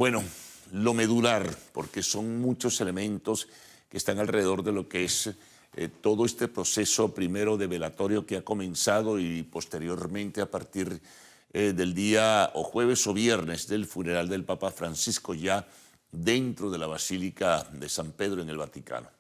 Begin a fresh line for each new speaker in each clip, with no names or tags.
Bueno, lo medular, porque son muchos elementos que están alrededor de lo que es todo este proceso primero de velatorio que ha comenzado y posteriormente a partir del día o jueves o viernes del funeral del Papa Francisco ya dentro de la Basílica de San Pedro en el Vaticano.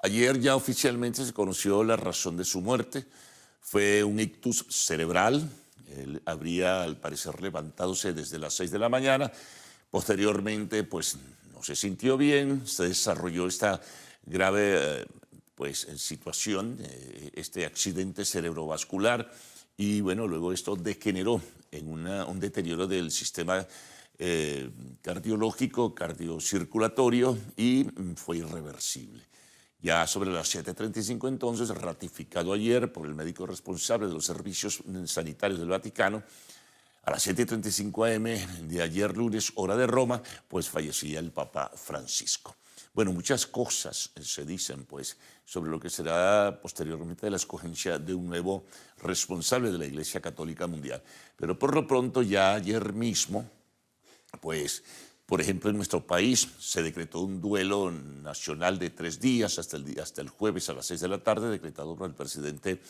Ayer ya oficialmente se conoció la razón de su muerte. Fue un ictus cerebral. Él habría, al parecer, levantadose desde las 6 de la mañana. Posteriormente, pues, no se sintió bien. Se desarrolló esta grave situación, este accidente cerebrovascular. Y, bueno, luego esto degeneró en un deterioro del sistema cardiológico, cardiocirculatorio, y fue irreversible. Ya sobre las 7:35 entonces, ratificado ayer por el médico responsable de los servicios sanitarios del Vaticano, a las 7:35 am de ayer lunes, hora de Roma, pues fallecía el Papa Francisco. Bueno, muchas cosas se dicen pues sobre lo que será posteriormente la escogencia de un nuevo responsable de la Iglesia Católica Mundial. Pero por lo pronto ya ayer mismo, pues, por ejemplo, en nuestro país se decretó un duelo nacional de 3 días hasta el jueves a las 6 de la tarde, decretado por el presidente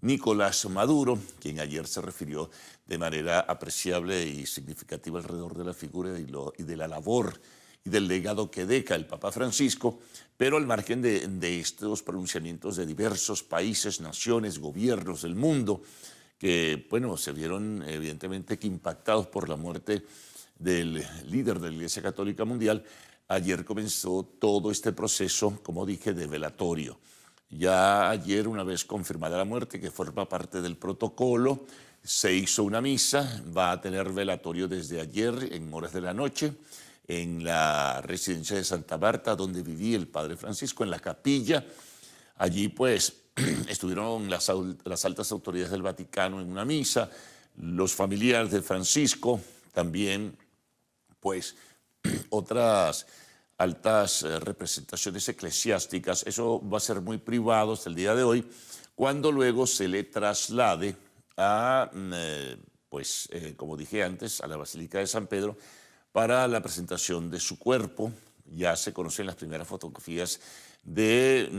Nicolás Maduro, quien ayer se refirió de manera apreciable y significativa alrededor de la figura y de la labor y del legado que deja el Papa Francisco, pero al margen de estos pronunciamientos de diversos países, naciones, gobiernos del mundo, que, bueno, se vieron evidentemente que impactados por la muerte del líder de la Iglesia Católica Mundial. Ayer comenzó todo este proceso, como dije, de velatorio. Ya ayer, una vez confirmada la muerte, que forma parte del protocolo, se hizo una misa. Va a tener velatorio desde ayer en horas de la noche en la residencia de Santa Marta, donde vivía el Padre Francisco, en la capilla. Allí pues estuvieron las altas autoridades del Vaticano en una misa, los familiares de Francisco, también pues otras altas representaciones eclesiásticas. Eso va a ser muy privado hasta el día de hoy, cuando luego se le traslade a, como dije antes, a la Basílica de San Pedro para la presentación de su cuerpo. Ya se conocen las primeras fotografías del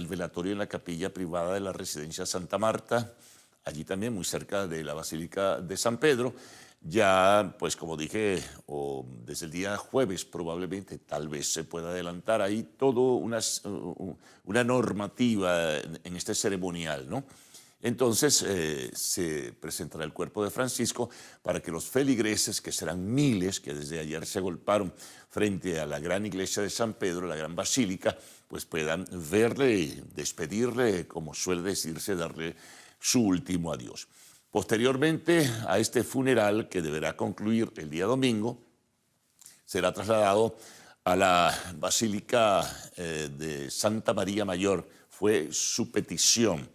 velatorio en la capilla privada de la residencia Santa Marta, allí también muy cerca de la Basílica de San Pedro. Ya, pues como dije, desde el día jueves probablemente, tal vez se pueda adelantar ahí todo una normativa en este ceremonial, ¿no? Entonces se presentará el cuerpo de Francisco para que los feligreses, que serán miles, que desde ayer se agolparon frente a la gran iglesia de San Pedro, la gran basílica, pues puedan verle, despedirle, como suele decirse, darle su último adiós. Posteriormente a este funeral, que deberá concluir el día domingo, será trasladado a la Basílica de Santa María Mayor. Fue su petición.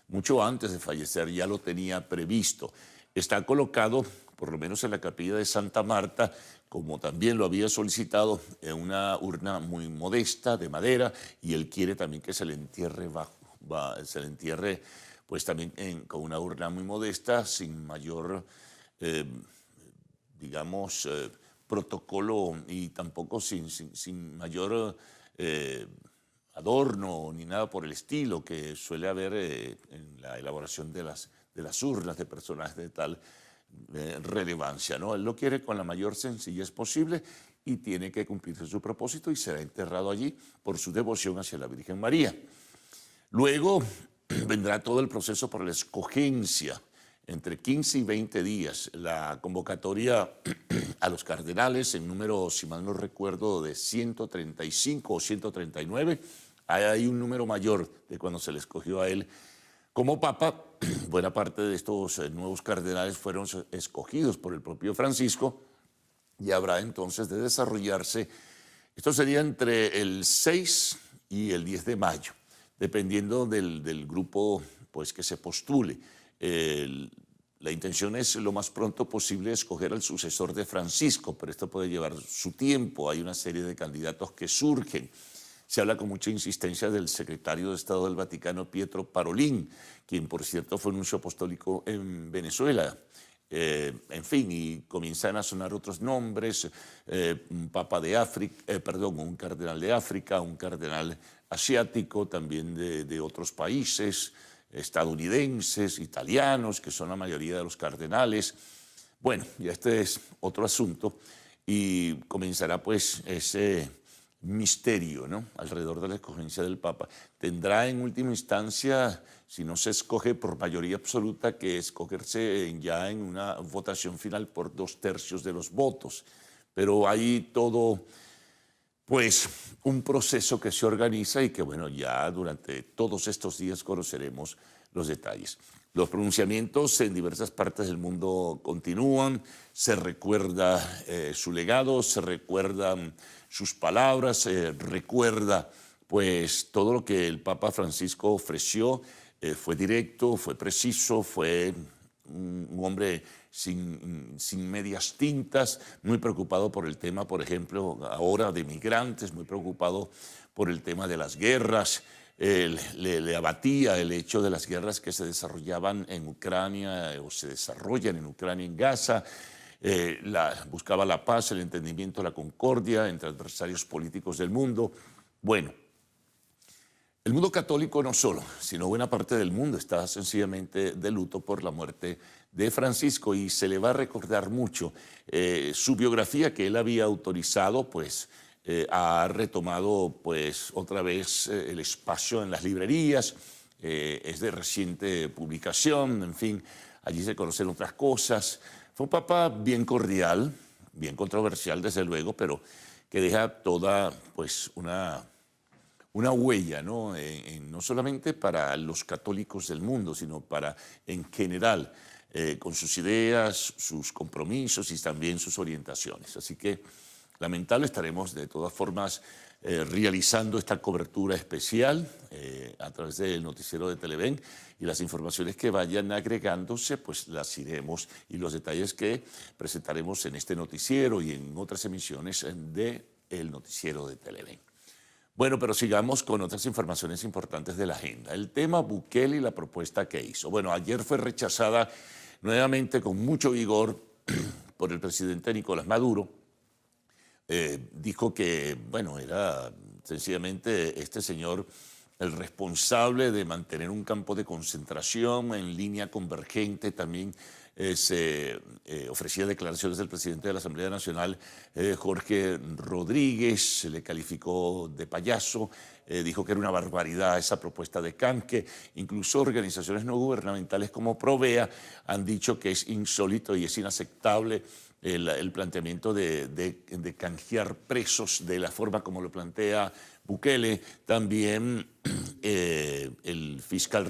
Mucho antes de fallecer ya lo tenía previsto. Está colocado, por lo menos en la capilla de Santa Marta, como también lo había solicitado, en una urna muy modesta de madera, y él quiere también que se le entierre pues también con una urna muy modesta, sin mayor, protocolo, y tampoco sin mayor adorno ni nada por el estilo que suele haber en la elaboración de las urnas de personajes de tal relevancia, ¿no? Él lo quiere con la mayor sencillez posible y tiene que cumplirse su propósito, y será enterrado allí por su devoción hacia la Virgen María. Luego vendrá todo el proceso por la escogencia, entre 15 y 20 días, la convocatoria a los cardenales en número, si mal no recuerdo, de 135 o 139. Hay un número mayor de cuando se le escogió a él como papa. Buena parte de estos nuevos cardenales fueron escogidos por el propio Francisco, y habrá entonces de desarrollarse, esto sería entre el 6 y el 10 de mayo, dependiendo del grupo pues, que se postule. La intención es lo más pronto posible escoger al sucesor de Francisco, pero esto puede llevar su tiempo. Hay una serie de candidatos que surgen. Se habla con mucha insistencia del secretario de Estado del Vaticano, Pietro Parolin, quien por cierto fue nuncio apostólico en Venezuela. en fin, y comienzan a sonar otros nombres, un papa de África, perdón, un cardenal de África, un cardenal asiático, también de otros países, estadounidenses, italianos, que son la mayoría de los cardenales. Bueno, y este es otro asunto y comenzará pues ese misterio, ¿no?, alrededor de la escogencia del Papa. Tendrá en última instancia, si no se escoge por mayoría absoluta, que escogerse ya en una votación final por 2/3 de los votos. Pero hay todo, pues, un proceso que se organiza y que, bueno, ya durante todos estos días conoceremos los detalles. Los pronunciamientos en diversas partes del mundo continúan, se recuerda su legado, se recuerdan sus palabras, se recuerda pues todo lo que el Papa Francisco ofreció. Fue directo, fue preciso, fue un hombre sin medias tintas, muy preocupado por el tema, por ejemplo, ahora de migrantes, muy preocupado por el tema de las guerras. Le abatía el hecho de las guerras que se desarrollaban en Ucrania o se desarrollan en Ucrania, en Gaza. Buscaba la paz, el entendimiento, la concordia entre adversarios políticos del mundo. Bueno, el mundo católico no solo, sino buena parte del mundo está sencillamente de luto por la muerte de Francisco y se le va a recordar mucho. Su biografía que él había autorizado, pues, ha retomado pues otra vez el espacio en las librerías, es de reciente publicación, en fin, allí se conocen otras cosas. Fue un papa bien cordial, bien controversial desde luego, pero que deja toda pues una huella, ¿no? No solamente para los católicos del mundo, sino para en general, con sus ideas, sus compromisos y también sus orientaciones. Así que lamentable, estaremos de todas formas realizando esta cobertura especial a través del noticiero de Televen y las informaciones que vayan agregándose, pues las iremos y los detalles que presentaremos en este noticiero y en otras emisiones del noticiero de Televen. Bueno, pero sigamos con otras informaciones importantes de la agenda. El tema Bukele y la propuesta que hizo. Bueno, ayer fue rechazada nuevamente con mucho vigor por el presidente Nicolás Maduro. Dijo que, bueno, era sencillamente este señor el responsable de mantener un campo de concentración en línea convergente. También se ofrecía declaraciones del presidente de la Asamblea Nacional, Jorge Rodríguez, se le calificó de payaso, dijo que era una barbaridad esa propuesta de Canque. Incluso organizaciones no gubernamentales como Provea han dicho que es insólito y es inaceptable el planteamiento de canjear presos de la forma como lo plantea Bukele. También el fiscal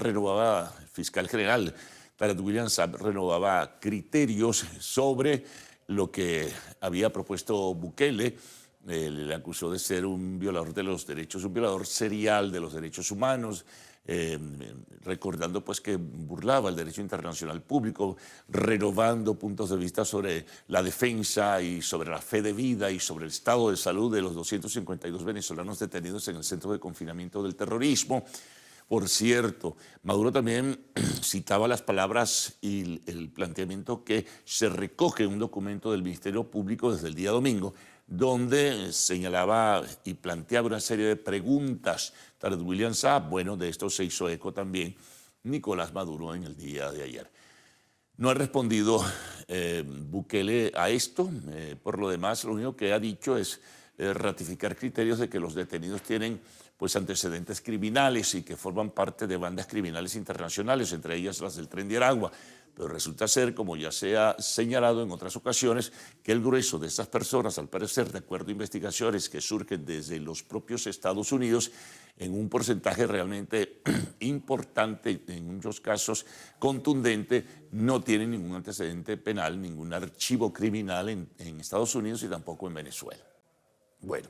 general Tarek William Saab renovaba criterios sobre lo que había propuesto Bukele. Le acusó de ser un violador de los derechos, un violador serial de los derechos humanos, recordando pues que burlaba el derecho internacional público, renovando puntos de vista sobre la defensa y sobre la fe de vida y sobre el estado de salud de los 252 venezolanos detenidos en el centro de confinamiento del terrorismo. Por cierto, Maduro también citaba las palabras y el planteamiento que se recoge en un documento del Ministerio Público desde el día domingo, donde señalaba y planteaba una serie de preguntas. Tarek William Saab, bueno, de esto se hizo eco también Nicolás Maduro en el día de ayer. No ha respondido Bukele a esto. Por lo demás, lo único que ha dicho es ratificar criterios de que los detenidos tienen pues antecedentes criminales y que forman parte de bandas criminales internacionales, entre ellas las del Tren de Aragua. Pero resulta ser, como ya se ha señalado en otras ocasiones, que el grueso de estas personas, al parecer, de acuerdo a investigaciones que surgen desde los propios Estados Unidos, en un porcentaje realmente importante, en muchos casos contundente, no tienen ningún antecedente penal, ningún archivo criminal en Estados Unidos y tampoco en Venezuela. Bueno,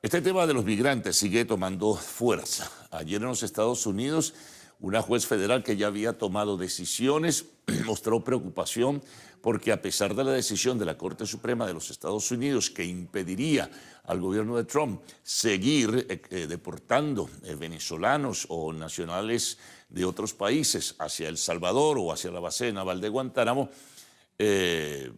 este tema de los migrantes sigue tomando fuerza. Ayer en los Estados Unidos, una juez federal que ya había tomado decisiones mostró preocupación porque a pesar de la decisión de la Corte Suprema de los Estados Unidos que impediría al gobierno de Trump seguir deportando venezolanos o nacionales de otros países hacia El Salvador o hacia la base naval de Guantánamo, eh,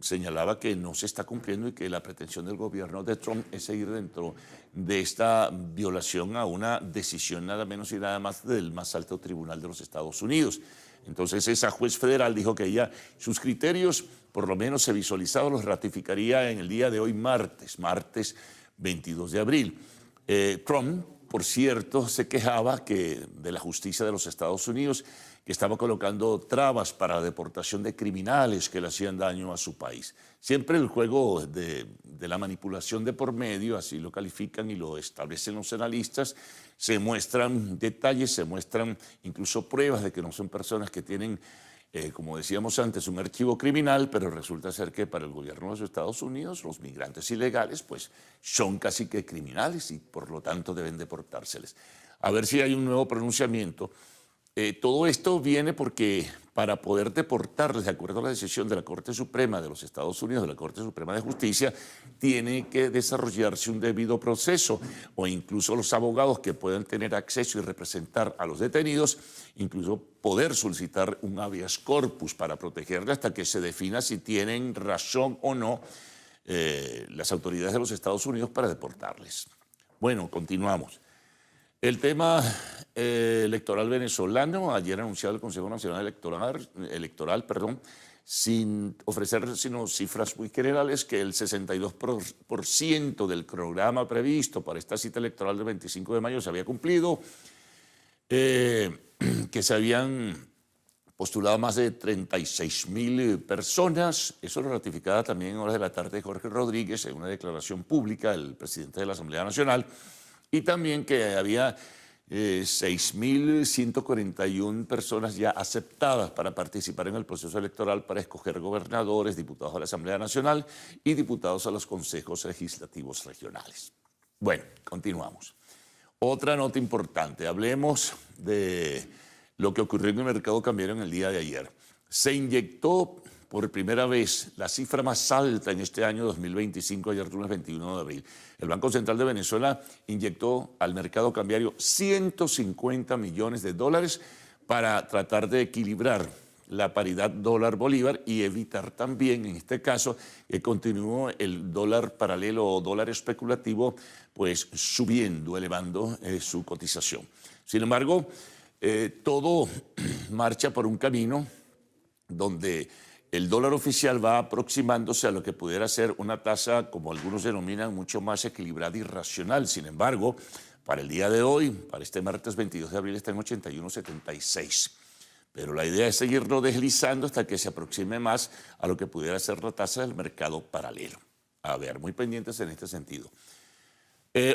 señalaba que no se está cumpliendo y que la pretensión del gobierno de Trump es seguir dentro de esta violación a una decisión nada menos y nada más del más alto tribunal de los Estados Unidos. Entonces esa juez federal dijo que ella, sus criterios, por lo menos se visualizados, los ratificaría en el día de hoy, martes 22 de abril. Trump, por cierto, se quejaba de la justicia de los Estados Unidos, que estaba colocando trabas para la deportación de criminales que le hacían daño a su país. Siempre el juego de la manipulación de por medio, así lo califican y lo establecen los analistas, se muestran detalles, se muestran incluso pruebas de que no son personas que tienen, como decíamos antes, un archivo criminal, pero resulta ser que para el gobierno de los Estados Unidos los migrantes ilegales pues son casi que criminales y por lo tanto deben deportárseles. A ver si hay un nuevo pronunciamiento. Todo esto viene porque para poder deportarles, de acuerdo a la decisión de la Corte Suprema de los Estados Unidos, de la Corte Suprema de Justicia, tiene que desarrollarse un debido proceso, o incluso los abogados que puedan tener acceso y representar a los detenidos, incluso poder solicitar un habeas corpus para protegerles hasta que se defina si tienen razón o no las autoridades de los Estados Unidos para deportarles. Bueno, continuamos. El tema electoral venezolano, ayer anunciado el Consejo Nacional Electoral, sin ofrecer sino cifras muy generales, que el 62% del programa previsto para esta cita electoral del 25 de mayo se había cumplido, que se habían postulado más de 36.000 personas. Eso lo ratificaba también en horas de la tarde Jorge Rodríguez en una declaración pública, el presidente de la Asamblea Nacional, y también que había 6.141 personas ya aceptadas para participar en el proceso electoral para escoger gobernadores, diputados a la Asamblea Nacional y diputados a los consejos legislativos regionales. Bueno, continuamos. Otra nota importante, hablemos de lo que ocurrió en el mercado cambiario en el día de ayer. Se inyectó por primera vez la cifra más alta en este año 2025, ayer lunes 21 de abril. El Banco Central de Venezuela inyectó al mercado cambiario 150 millones de dólares para tratar de equilibrar la paridad dólar-bolívar y evitar también, en este caso, que continúe el dólar paralelo o dólar especulativo, pues subiendo, elevando su cotización. Sin embargo, todo marcha por un camino donde el dólar oficial va aproximándose a lo que pudiera ser una tasa, como algunos denominan, mucho más equilibrada y racional. Sin embargo, para el día de hoy, para este martes 22 de abril, está en 81,76. Pero la idea es seguirlo deslizando hasta que se aproxime más a lo que pudiera ser la tasa del mercado paralelo. A ver, muy pendientes en este sentido.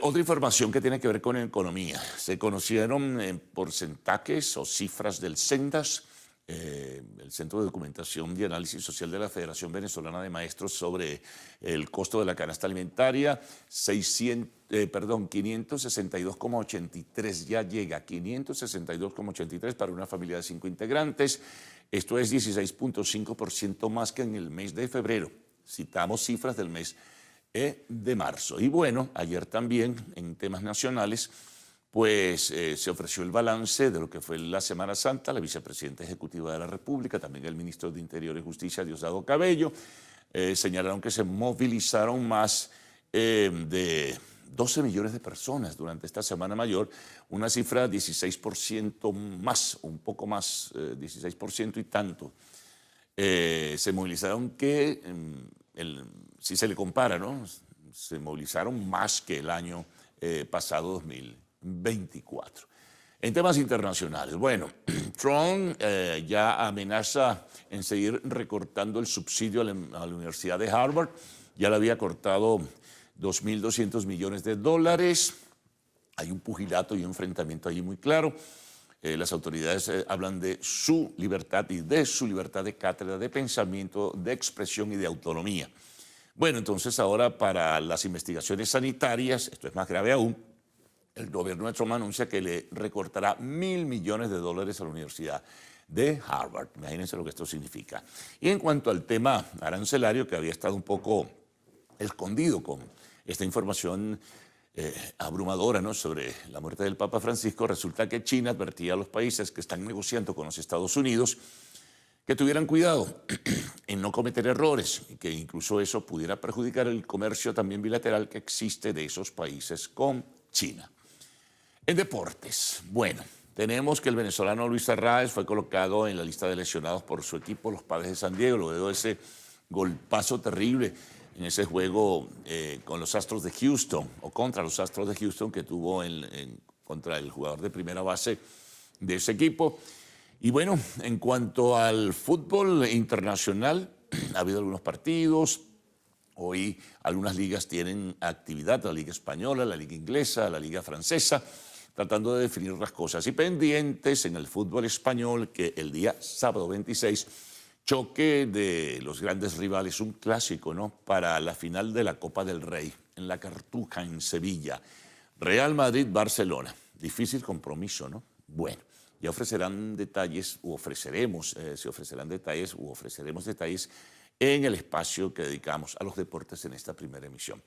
Otra información que tiene que ver con economía. Se conocieron porcentajes o cifras del CENDAS, el Centro de Documentación y Análisis Social de la Federación Venezolana de Maestros, sobre el costo de la canasta alimentaria. 562,83, ya llega a 562,83 para una familia de 5 integrantes. Esto es 16,5% más que en el mes de febrero. Citamos cifras del mes de marzo. Y bueno, ayer también en temas nacionales, pues se ofreció el balance de lo que fue la Semana Santa. La vicepresidenta ejecutiva de la República, también el ministro de Interior y Justicia, Diosdado Cabello, señalaron que se movilizaron más de 12 millones de personas durante esta Semana Mayor, una cifra 16% más, un poco más, 16% y tanto. Se movilizaron que, si se le compara, ¿no?, se movilizaron más que el año pasado, 2024. En temas internacionales, bueno, Trump ya amenaza en seguir recortando el subsidio a la Universidad de Harvard. Ya le había cortado 2.200 millones de dólares. Hay un pugilato y un enfrentamiento allí muy claro. Las autoridades hablan de su libertad y de su libertad de cátedra, de pensamiento, de expresión y de autonomía. Bueno, entonces ahora para las investigaciones sanitarias, esto es más grave aún, el gobierno de Trump anuncia que le recortará $1.000 millones a la Universidad de Harvard. Imagínense lo que esto significa. Y en cuanto al tema arancelario, que había estado un poco escondido con esta información abrumadora, ¿no?, sobre la muerte del Papa Francisco, resulta que China advertía a los países que están negociando con los Estados Unidos que tuvieran cuidado en no cometer errores y que incluso eso pudiera perjudicar el comercio también bilateral que existe de esos países con China. En deportes, bueno, tenemos que el venezolano Luis Arraez fue colocado en la lista de lesionados por su equipo, los Padres de San Diego, luego de ese golpazo terrible en ese juego con los Astros de Houston, o contra los Astros de Houston, que tuvo contra el jugador de primera base de ese equipo. Y bueno, en cuanto al fútbol internacional, ha habido algunos partidos. Hoy algunas ligas tienen actividad, la Liga Española, la Liga Inglesa, la Liga Francesa, tratando de definir las cosas. Y pendientes en el fútbol español que el día sábado 26, choque de los grandes rivales, un clásico, ¿no?, para la final de la Copa del Rey, en la Cartuja, en Sevilla. Real Madrid-Barcelona. Difícil compromiso, ¿no? Bueno. Ya ofrecerán detalles, u ofreceremos, ofreceremos detalles en el espacio que dedicamos a los deportes en esta primera emisión.